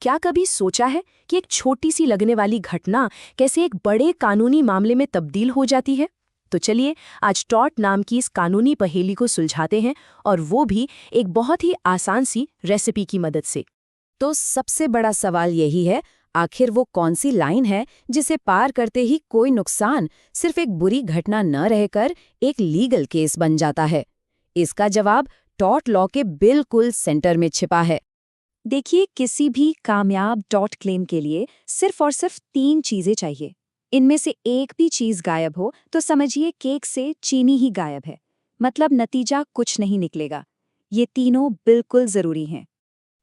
क्या कभी सोचा है कि एक छोटी सी लगने वाली घटना कैसे एक बड़े कानूनी मामले में तब्दील हो जाती है? तो चलिए आज टॉट नाम की इस कानूनी पहेली को सुलझाते हैं, और वो भी एक बहुत ही आसान सी रेसिपी की मदद से। तो सबसे बड़ा सवाल यही है, आखिर वो कौन सी लाइन है जिसे पार करते ही कोई नुकसान सिर्फ एक बुरी घटना न रहकर एक लीगल केस बन जाता है? इसका जवाब टॉट लॉ के बिल्कुल सेंटर में छिपा है। देखिए, किसी भी कामयाब टॉट क्लेम के लिए सिर्फ और सिर्फ 3 चीजें चाहिए। इनमें से एक भी चीज गायब हो तो समझिए केक से चीनी ही गायब है, मतलब नतीजा कुछ नहीं निकलेगा। ये तीनों बिल्कुल जरूरी हैं।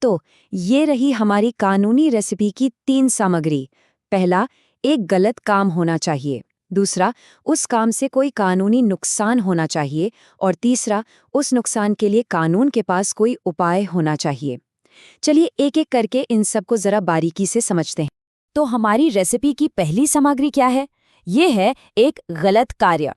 तो ये रही हमारी कानूनी रेसिपी की 3 सामग्री। पहला, एक गलत काम होना चाहिए। दूसरा, उस काम से कोई कानूनी नुकसान होना चाहिए। और तीसरा, उस नुकसान के लिए कानून के पास कोई उपाय होना चाहिए। चलिए एक एक करके इन सबको जरा बारीकी से समझते हैं। तो हमारी रेसिपी की पहली सामग्री क्या है? ये है एक गलत कार्य।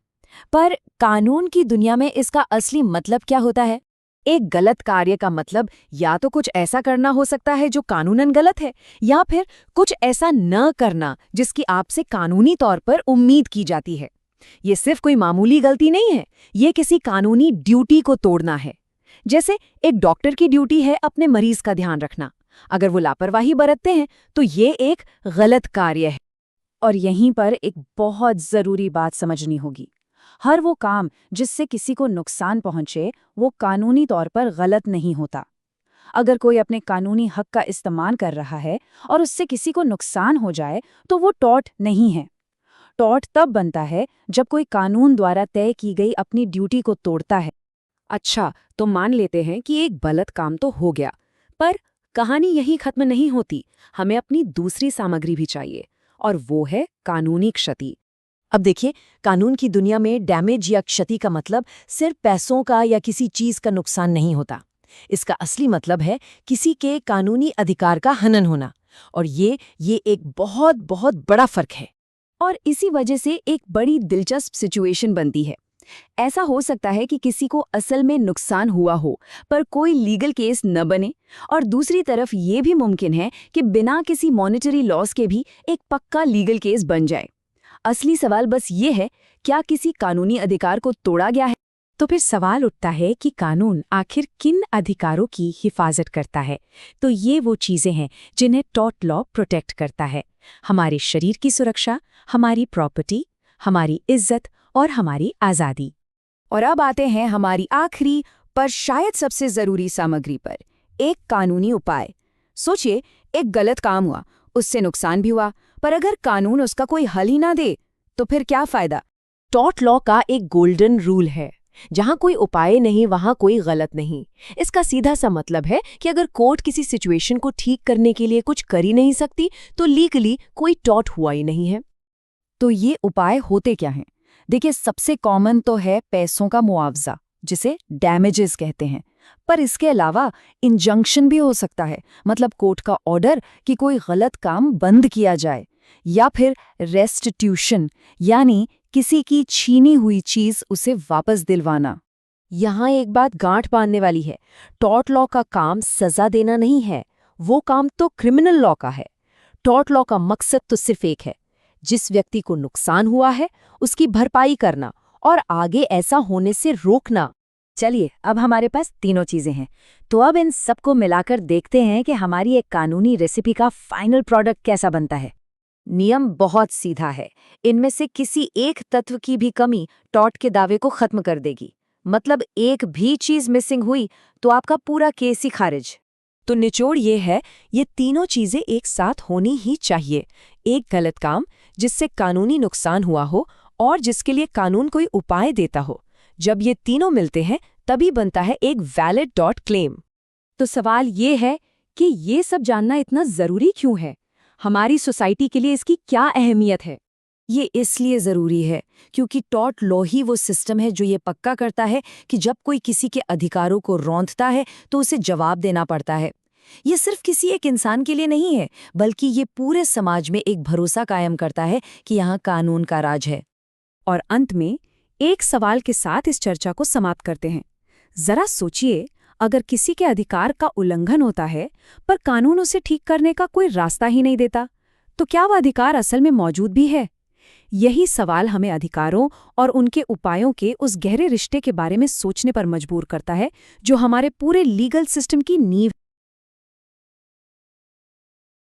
पर कानून की दुनिया में इसका असली मतलब क्या होता है? एक गलत कार्य का मतलब या तो कुछ ऐसा करना हो सकता है जो कानूनन गलत है, या फिर कुछ ऐसा न करना जिसकी आपसे कानूनी तौर पर उम्मीद की जाती है। ये सिर्फ कोई मामूली गलती नहीं है, ये किसी कानूनी ड्यूटी को तोड़ना है। जैसे एक डॉक्टर की ड्यूटी है अपने मरीज का ध्यान रखना। अगर वो लापरवाही बरतते हैं तो ये एक गलत कार्य है। और यहीं पर एक बहुत जरूरी बात समझनी होगी। हर वो काम जिससे किसी को नुकसान पहुंचे वो कानूनी तौर पर गलत नहीं होता। अगर कोई अपने कानूनी हक का इस्तेमाल कर रहा है और उससे किसी को नुकसान हो जाए तो वो टॉर्ट नहीं है। टॉर्ट तब बनता है जब कोई कानून द्वारा तय की गई अपनी ड्यूटी को तोड़ता है। अच्छा, तो मान लेते हैं कि एक गलत काम तो हो गया, पर कहानी यहीं खत्म नहीं होती। हमें अपनी दूसरी सामग्री भी चाहिए, और वो है कानूनी क्षति। अब देखिए, कानून की दुनिया में डैमेज या क्षति का मतलब सिर्फ पैसों का या किसी चीज का नुकसान नहीं होता। इसका असली मतलब है किसी के कानूनी अधिकार का हनन होना। और ये एक बहुत बहुत बड़ा फर्क है। और इसी वजह से एक बड़ी दिलचस्प सिचुएशन बनती है। ऐसा हो सकता है कि किसी को असल में नुकसान हुआ हो पर कोई लीगल केस न बने, और दूसरी तरफ ये भी मुमकिन है कि बिना किसी मॉनेटरी लॉस के भी एक पक्का लीगल केस बन जाए। असली सवाल बस ये है, क्या किसी कानूनी अधिकार को तोड़ा गया है? तो फिर सवाल उठता है कि कानून आखिर किन अधिकारों की हिफाजत करता है? तो ये वो चीजें हैं जिन्हें टॉर्ट लॉ प्रोटेक्ट करता है। हमारे शरीर की सुरक्षा, हमारी प्रॉपर्टी, हमारी इज्जत और हमारी आज़ादी। और अब आते हैं हमारी आखिरी पर शायद सबसे जरूरी सामग्री पर, एक कानूनी उपाय। सोचिए, एक गलत काम हुआ, उससे नुकसान भी हुआ, पर अगर कानून उसका कोई हल ही ना दे तो फिर क्या फायदा? टॉर्ट लॉ का एक गोल्डन रूल है, जहां कोई उपाय नहीं वहां कोई गलत नहीं। इसका सीधा सा मतलब है कि अगर कोर्ट किसी सिचुएशन को ठीक करने के लिए कुछ कर ही नहीं सकती तो लीगली कोई टॉर्ट हुआ ही नहीं है। तो ये उपाय होते क्या हैं? देखिए, सबसे कॉमन तो है पैसों का मुआवजा, जिसे डैमेजेस कहते हैं। पर इसके अलावा इंजंक्शन भी हो सकता है, मतलब कोर्ट का ऑर्डर कि कोई गलत काम बंद किया जाए, या फिर रेस्टिट्यूशन, यानी किसी की छीनी हुई चीज उसे वापस दिलवाना। यहाँ एक बात गांठ बांधने वाली है, टॉर्ट लॉ का काम सजा देना नहीं है, वो काम तो क्रिमिनल लॉ का है। टॉर्ट लॉ का मकसद तो सिर्फ एक है, जिस व्यक्ति को नुकसान हुआ है उसकी भरपाई करना और आगे ऐसा होने से रोकना। चलिए, अब हमारे पास तीनों चीजें हैं, तो अब इन सबको मिलाकर देखते हैं कि हमारी एक कानूनी रेसिपी का फाइनल प्रोडक्ट कैसा बनता है। नियम बहुत सीधा है, इनमें से किसी एक तत्व की भी कमी टॉर्ट के दावे को खत्म कर देगी। मतलब एक भी चीज मिसिंग हुई तो आपका पूरा केस ही खारिज। तो निचोड़ ये है, ये तीनों चीजें एक साथ होनी ही चाहिए। एक गलत काम जिससे कानूनी नुकसान हुआ हो और जिसके लिए कानून कोई उपाय देता हो। जब ये तीनों मिलते हैं तभी बनता है एक वैलिड टॉर्ट क्लेम। तो सवाल ये है कि ये सब जानना इतना जरूरी क्यों है? हमारी सोसाइटी के लिए इसकी क्या अहमियत है? ये इसलिए जरूरी है क्योंकि टॉर्ट लॉ ही वो सिस्टम है जो ये पक्का करता है कि जब कोई किसी के अधिकारों को रौंदता है तो उसे जवाब देना पड़ता है। ये सिर्फ किसी एक इंसान के लिए नहीं है, बल्कि ये पूरे समाज में एक भरोसा कायम करता है कि यहाँ कानून का राज है। और अंत में एक सवाल के साथ इस चर्चा को समाप्त करते हैं। जरा सोचिए, अगर किसी के अधिकार का उल्लंघन होता है पर कानून उसे ठीक करने का कोई रास्ता ही नहीं देता, तो क्या वह अधिकार असल में मौजूद भी है? यही सवाल हमें अधिकारों और उनके उपायों के उस गहरे रिश्ते के बारे में सोचने पर मजबूर करता है जो हमारे पूरे लीगल सिस्टम की नींव